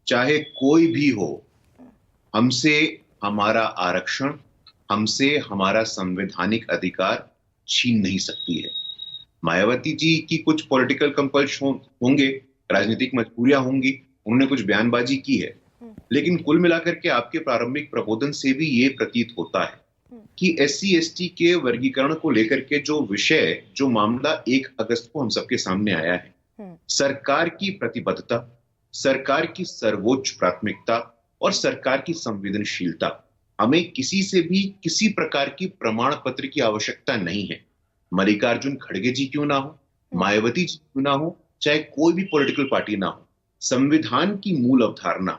चाहे कोई भी हो, हमसे हमारा आरक्षण, हमसे हमारा संवैधानिक अधिकार छीन नहीं सकती है। मायावती जी की कुछ पॉलिटिकल कंपल्शन होंगे, राजनीतिक मजबूरियां होंगी, उन्होंने कुछ बयानबाजी की है, लेकिन कुल मिलाकर के आपके प्रारंभिक प्रबोधन से भी ये प्रतीत होता है कि एससी एसटी के वर्गीकरण को लेकर के जो विषय, जो मामला 1 अगस्त को हम सबके सामने आया है, सरकार की प्रतिबद्धता, सरकार की सर्वोच्च प्राथमिकता और सरकार की संवेदनशीलता, हमें किसी से भी किसी प्रकार की प्रमाण पत्र की आवश्यकता नहीं है। मल्लिकार्जुन खड़गे जी क्यों ना हो, मायावती जी क्यों ना हो, चाहे कोई भी पॉलिटिकल पार्टी ना हो, संविधान की मूल अवधारणा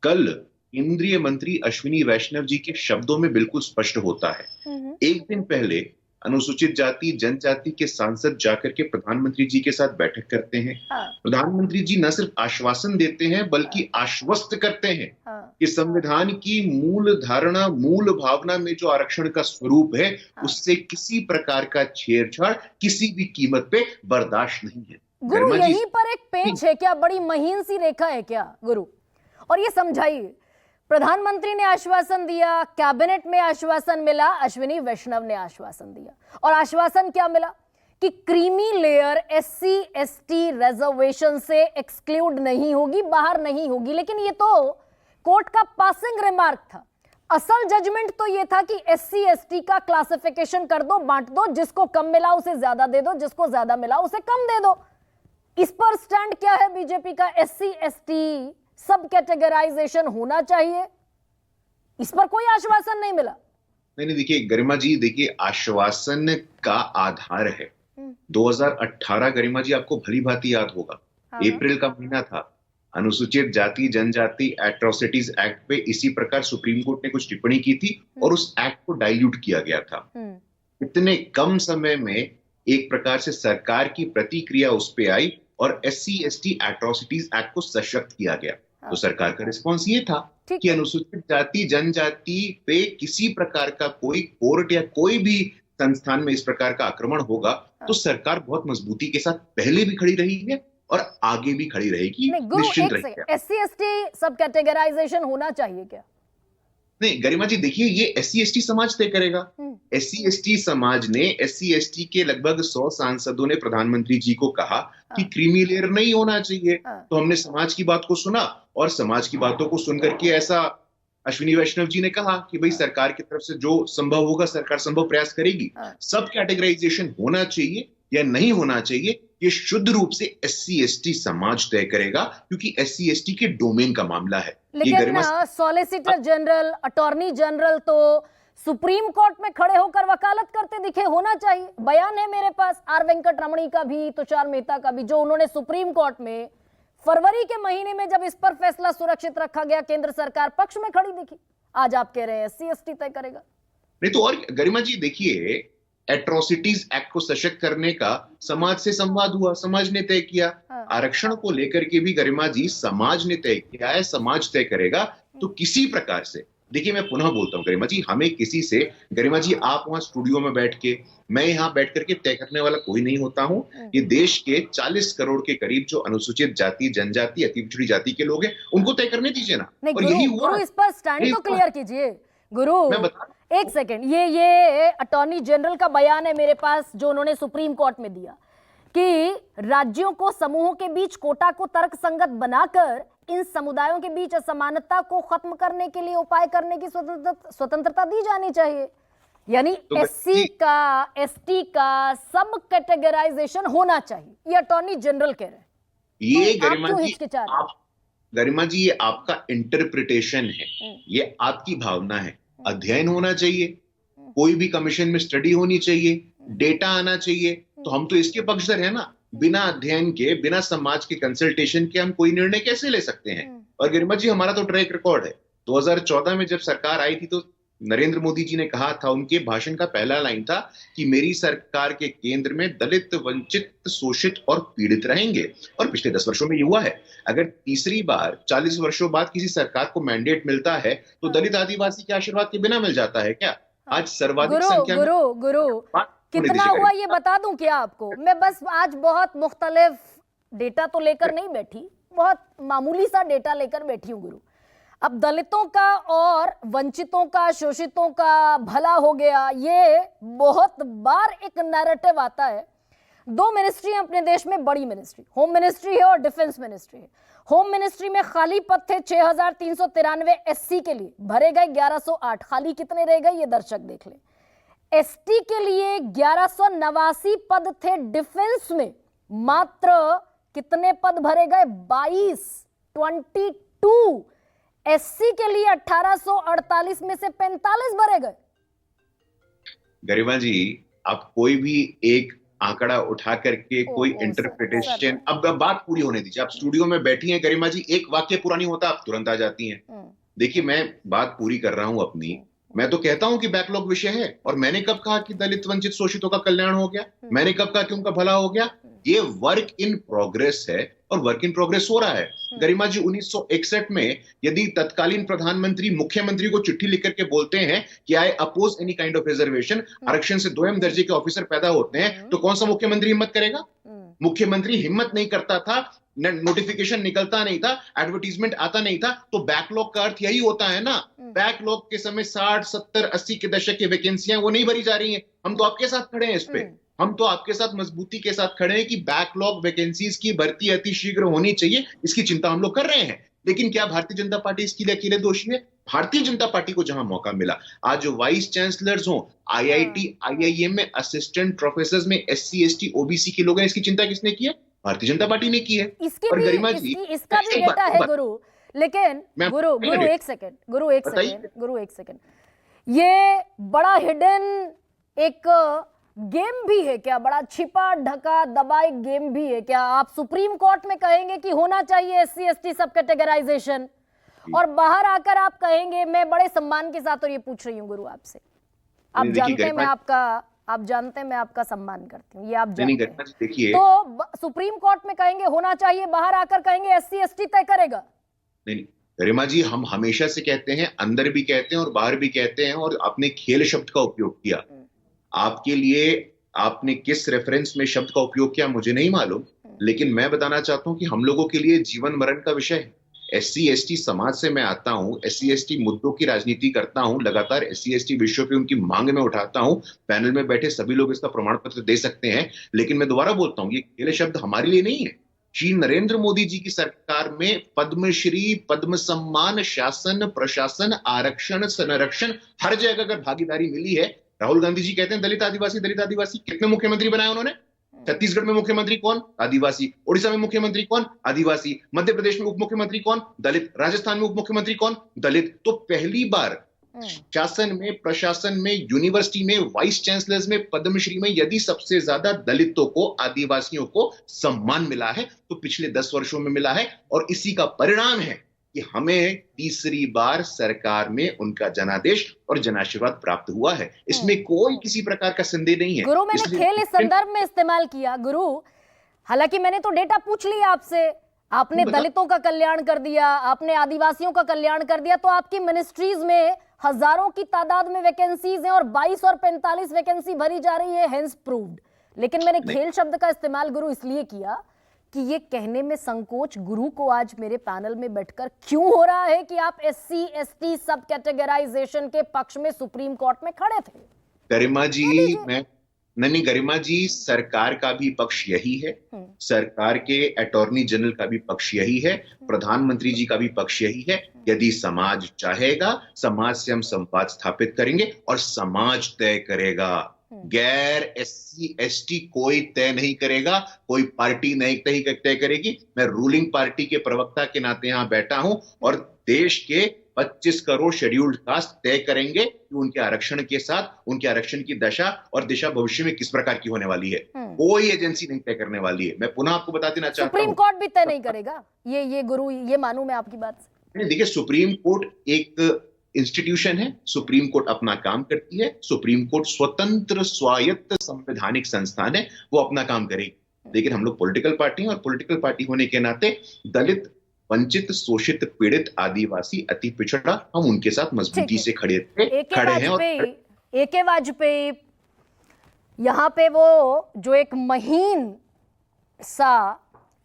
कल केंद्रीय मंत्री अश्विनी वैष्णव जी के शब्दों में बिल्कुल स्पष्ट होता है। एक दिन पहले अनुसूचित जाति जनजाति के सांसद जाकर के प्रधानमंत्री जी के साथ बैठक करते हैं। प्रधानमंत्री जी न सिर्फ आश्वासन देते हैं बल्कि आश्वस्त करते हैं कि संविधान की मूल धारणा, मूल भावना में जो आरक्षण का स्वरूप है, उससे किसी प्रकार का छेड़छाड़ किसी भी कीमत पे बर्दाश्त नहीं है। गुरु, यहीं पर एक पेच है क्या? बड़ी महीन सी रेखा है क्या गुरु? और ये समझाइए, प्रधानमंत्री ने आश्वासन दिया, कैबिनेट में आश्वासन मिला, अश्विनी वैष्णव ने आश्वासन दिया, और आश्वासन क्या मिला कि creamy layer SC ST reservation से एक्सक्लूड नहीं होगी, बाहर नहीं होगी। लेकिन ये तो कोर्ट का पासिंग रिमार्क था। असल जजमेंट तो ये था कि एससी एसटी का क्लासिफिकेशन कर दो, बांट दो, जिसको कम मिला उसे ज्यादा दे दो, जिसको ज्यादा मिला उसे कम दे दो। इस पर स्टैंड क्या है बीजेपी का? एससी एसटी सब कैटेगराइजेशन होना चाहिए, इस पर कोई आश्वासन नहीं मिला। नहीं, देखिए गरिमा जी, देखिए आश्वासन का आधार है 2018। गरिमा जी आपको भली भांति याद होगा, अप्रैल का महीना था, अनुसूचित जाति जनजाति एट्रोसिटीज एक्ट पे इसी प्रकार सुप्रीम कोर्ट ने कुछ टिप्पणी की थी और उस एक्ट को डाइल्यूट किया गया था। इतने कम समय में एक प्रकार से सरकार की प्रतिक्रिया उस पे आई और एससी एसटी एट्रोसिटीज एक्ट को सशक्त किया गया। तो सरकार का रिस्पॉन्स ये था कि अनुसूचित जाति जनजाति पे किसी प्रकार का कोई कोर्ट या कोई भी संस्थान में इस प्रकार का आक्रमण होगा तो सरकार बहुत मजबूती के साथ पहले भी खड़ी रही है और आगे भी खड़ी रहेगी। निश्चित रहिए। एससी एसटी सब कैटेगराइजेशन होना चाहिए क्या? नहीं गरिमा जी, देखिए ये एससी एसटी समाज तय करेगा। एससी एसटी समाज ने, एससी एसटी के लगभग 100 सांसदों ने प्रधानमंत्री जी को कहा कि क्रीमी लेयर नहीं होना चाहिए। तो हमने समाज की बात को सुना और समाज की बातों को सुनकर के ऐसा अश्विनी वैष्णव जी ने कहा कि भाई सरकार की तरफ से जो संभव होगा सरकार संभव प्रयास करेगी। सब कैटेगराइजेशन होना चाहिए या नहीं होना चाहिए, ये शुद्ध रूप से एससी एसटी समाज तय करेगा, क्योंकि एससी एसटी के डोमेन का मामला है। लेकिन सॉलिसिटर जनरल, अटॉर्नी जनरल तो सुप्रीम कोर्ट में खड़े होकर वकालत करते दिखे। होना चाहिए। बयान है मेरे पास आर वेंकट रमणी का भी, तुषार मेहता का भी, जो उन्होंने सुप्रीम कोर्ट में फरवरी के महीने में जब इस पर फैसला सुरक्षित रखा गया, केंद्र सरकार पक्ष में खड़ी दिखी। आज आप कह रहे हैं एससी एसटी तय करेगा। नहीं तो और गरिमा जी देखिए, एट्रोसिटीज एक्ट को सशक्त करने का समाज से संवाद हुआ, समाज ने तय किया। आरक्षण को लेकर के भी गरिमा जी समाज ने तय किया है, समाज तय करेगा। तो किसी प्रकार से देखिए, मैं पुनः बोलता हूं गरिमा जी, हमें किसी से, गरिमा जी आप वहां स्टूडियो में बैठ के, मैं यहां बैठ करके तय करने वाला कोई नहीं होता हूं। ये देश के 40 करोड़ के करीब जो अनुसूचित जाति जनजाति अति पिछड़ी जाति के लोग हैं, उनको तय करने दीजिए ना। और यही हुआ। गुरु, इस पर स्टैंड तो क्लियर कीजिए। गुरु एक सेकंड, ये अटॉर्नी जनरल का बयान है मेरे पास जो उन्होंने सुप्रीम कोर्ट में दिया कि राज्यों को समूहों के बीच कोटा को तर्कसंगत बनाकर इन समुदायों के बीच असमानता को खत्म करने के लिए उपाय करने की स्वतंत्रता दी जानी चाहिए। यानी तो एससी का, एसटी का सब कैटेगराइजेशन होना चाहिए, ये अटॉर्नी जनरल कह रहे हैं। ये गरिमा जी ये आपका इंटरप्रिटेशन है, ये आपकी भावना है। अध्ययन होना चाहिए, कोई भी कमीशन में स्टडी होनी चाहिए, डेटा आना चाहिए। तो हम तो इसके पक्षधर है ना। बिना अध्ययन के, बिना समाज के कंसल्टेशन के हम कोई निर्णय कैसे ले सकते हैं? और गरिमा जी हमारा तो ट्रैक रिकॉर्ड है। 2014 में जब सरकार आई थी तो नरेंद्र मोदी जी ने कहा था, उनके भाषण का पहला लाइन था कि मेरी सरकार के केंद्र में दलित, वंचित, शोषित और पीड़ित रहेंगे। और पिछले 10 वर्षों में ये हुआ है। अगर तीसरी बार 40 वर्षों बाद किसी सरकार को मैंडेट मिलता है तो दलित आदिवासी के आशीर्वाद के बिना मिल जाता है क्या? आज सर्वाधिक संख्या में गुरु कितना हुआ ये बता दूं क्या आपको? मैं बस आज बहुत मुख्तलिफ डेटा तो लेकर नहीं बैठी, बहुत मामूली सा डेटा लेकर बैठी हूं गुरु। अब दलितों का और वंचितों का, शोषितों का भला हो गया, ये बहुत बार एक नैरेटिव आता है। दो मिनिस्ट्री अपने देश में, बड़ी मिनिस्ट्री होम मिनिस्ट्री है और डिफेंस मिनिस्ट्री है। होम मिनिस्ट्री में खाली पद थे 6393 एससी के लिए, भरे गए 1108। खाली कितने रह गए ये दर्शक देख लें। एसटी के लिए 1189 पद थे। डिफेंस में मात्र कितने पद भरे गए? 22। एससी के लिए 1848 में से 45 भरे गए। गरिमा जी, आप कोई भी एक आंकड़ा उठा करके कोई इंटरप्रिटेशन, अब बात पूरी होने दीजिए। आप स्टूडियो में बैठी हैं गरिमा जी, एक वाक्य पूरा नहीं होता आप तुरंत आ जाती हैं। देखिए, मैं बात पूरी कर रहा हूं अपनी। मैं तो कहता हूं कि बैकलॉग विषय है, और मैंने कब कहा कि दलित वंचित शोषितों का कल्याण हो गया? मैंने कब कहा कि उनका भला हो गया? ये वर्क इन प्रोग्रेस है, और वर्क इन प्रोग्रेस हो रहा है। गरिमा जी, 1961 में यदि तत्कालीन प्रधानमंत्री मुख्यमंत्री को चिट्ठी लिख करके बोलते हैं कि I oppose any kind of reservation, आरक्षण से दोयम दर्जे के ऑफिसर पैदा होते हैं, तो कौन सा मुख्यमंत्री हिम्मत करेगा? मुख्यमंत्री हिम्मत नहीं करता था, नोटिफिकेशन निकलता नहीं था, एडवर्टीजमेंट आता नहीं था। तो बैकलॉग का अर्थ यही होता है ना। बैकलॉग के समय 60, 70, 80 के दशक की वैकेंसियां वो नहीं भरी जा रही हैं। हम तो आपके साथ खड़े हैं इस पे, हम तो आपके साथ मजबूती के साथ खड़े हैं कि बैकलॉग वैकेंसीज की भर्ती अति शीघ्र होनी चाहिए। इसकी चिंता हम लोग कर रहे हैं। लेकिन क्या भारतीय जनता पार्टी इसके लिए अकेले दोषी है? भारतीय जनता पार्टी को जहां मौका मिला, आज जो वाइस चांसलर्स हो, आईआईटी, आईआईएम में असिस्टेंट प्रोफेसर में एससी, एसटी, ओबीसी के लोग हैं, इसकी चिंता किसने की है? भारतीय जनता पार्टी ने की है। और गरिमा जी, इसका भी डेटा है गुरु। लेकिन गुरु एक सेकंड, ये बड़ा हिडन एक गेम भी है क्या? बड़ा छिपा ढका दबा एक गेम भी है क्या? आप सुप्रीम कोर्ट में कहेंगे कि होना चाहिए एससी एसटी सब कैटेगराइजेशन, और बाहर आकर आप कहेंगे, मैं बड़े सम्मान के साथ और ये पूछ रही हूँ गुरु आपसे, आप जानते हैं मैं आपका सम्मान करती हूँ, ये आप जानते हैं। तो सुप्रीम कोर्ट में कहेंगे होना चाहिए, बाहर आकर कहेंगे एससी एसटी तय करेगा। नहीं गरिमा जी, हम हमेशा से कहते हैं, अंदर भी कहते हैं और बाहर भी कहते हैं, और आपने खेल शब्द का उपयोग किया। आपके लिए आपने किस रेफरेंस में शब्द का उपयोग किया मुझे नहीं मालूम, लेकिन मैं बताना चाहता हूं कि हम लोगों के लिए जीवन मरण का विषय है। एससी एसटी समाज से मैं आता हूं, एससी एसटी मुद्दों की राजनीति करता हूं, लगातार एससी एसटी विषयों पे उनकी मांग में उठाता हूं। पैनल में बैठे सभी लोग इसका प्रमाण पत्र दे सकते हैं। लेकिन मैं दोबारा बोलता हूं, ये खेल शब्द हमारे लिए नहीं है। श्री नरेंद्र मोदी जी की सरकार में पद्मश्री, पद्म सम्मान, शासन, प्रशासन, आरक्षण, संरक्षण, हर जगह अगर भागीदारी मिली है। राहुल गांधी जी कहते हैं दलित आदिवासी, कितने मुख्यमंत्री बनाए उन्होंने? छत्तीसगढ़ में मुख्यमंत्री कौन? आदिवासी। ओडिशा में मुख्यमंत्री कौन? आदिवासी। मध्य प्रदेश में उप मुख्यमंत्री कौन? दलित। राजस्थान में उप मुख्यमंत्री कौन? दलित। तो पहली बार शासन में, प्रशासन में, यूनिवर्सिटी में, वाइस चांसलर्स में, पद्मश्री में यदि सबसे ज्यादा दलितों को, आदिवासियों को सम्मान मिला है तो पिछले 10 वर्षों में मिला है। और इसी का परिणाम है कि हमें तीसरी बार सरकार में उनका जनादेश और जनाशीर्वाद प्राप्त हुआ है। इसमें कोई किसी प्रकार का संदेह नहीं है। गुरु, मैंने खेल इस संदर्भ में इस्तेमाल किया गुरु, हालांकि मैंने तो डेटा पूछ लिया आपसे। आपने दलितों का कल्याण कर दिया, आपने आदिवासियों का कल्याण कर दिया, तो आपकी मिनिस्ट्रीज में हजारों की तादाद में वैकेंसीज हैं और 22 और 45 वैकेंसी भरी जा रही है, हेंस प्रूव्ड। लेकिन मैंने खेल शब्द का इस्तेमाल गुरु इसलिए किया कि ये कहने में संकोच गुरु को आज मेरे पैनल में बैठकर क्यों हो रहा है कि आप एससी एसटी सब कैटेगराइजेशन के पक्ष में सुप्रीम कोर्ट में खड़े थे। गरिमा जी, नहीं गरिमा जी, सरकार का भी पक्ष यही है, सरकार के अटॉर्नी जनरल का भी पक्ष यही है, प्रधानमंत्री जी का भी पक्ष यही है। यदि समाज चाहेगा, समाज से हम संवाद स्थापित करेंगे और समाज तय करेगा। गैर एससी एसटी कोई तय नहीं करेगा, कोई पार्टी नहीं तय करेगी। मैं रूलिंग पार्टी के प्रवक्ता के नाते यहां बैठा हूं, और देश के 25 करोड़ शेड्यूल्ड कास्ट तय करेंगे कि उनके आरक्षण के साथ उनके आरक्षण की दशा और दिशा भविष्य में किस प्रकार की होने वाली है। कोई एजेंसी नहीं तय करने वाली है। मैं पुनः आपको बता देना चाहता हूं, सुप्रीम कोर्ट भी तय नहीं करेगा। ये गुरु, ये मानूं मैं आपकी बात से। देखिए, सुप्रीम कोर्ट एक इंस्टीट्यूशन है, सुप्रीम कोर्ट अपना काम करती है। सुप्रीम कोर्ट स्वतंत्र स्वायत्त संवैधानिक संस्थान है, वो अपना काम करेगी। लेकिन हम लोग पॉलिटिकल पार्टी हैं, और पॉलिटिकल पार्टी होने के नाते दलित, वंचित, शोषित, पीड़ित, आदिवासी, अति पिछड़ा, हम उनके साथ मजबूती से खड़े हैं। एके वाजपेयी यहाँ पे वो जो एक महीन सा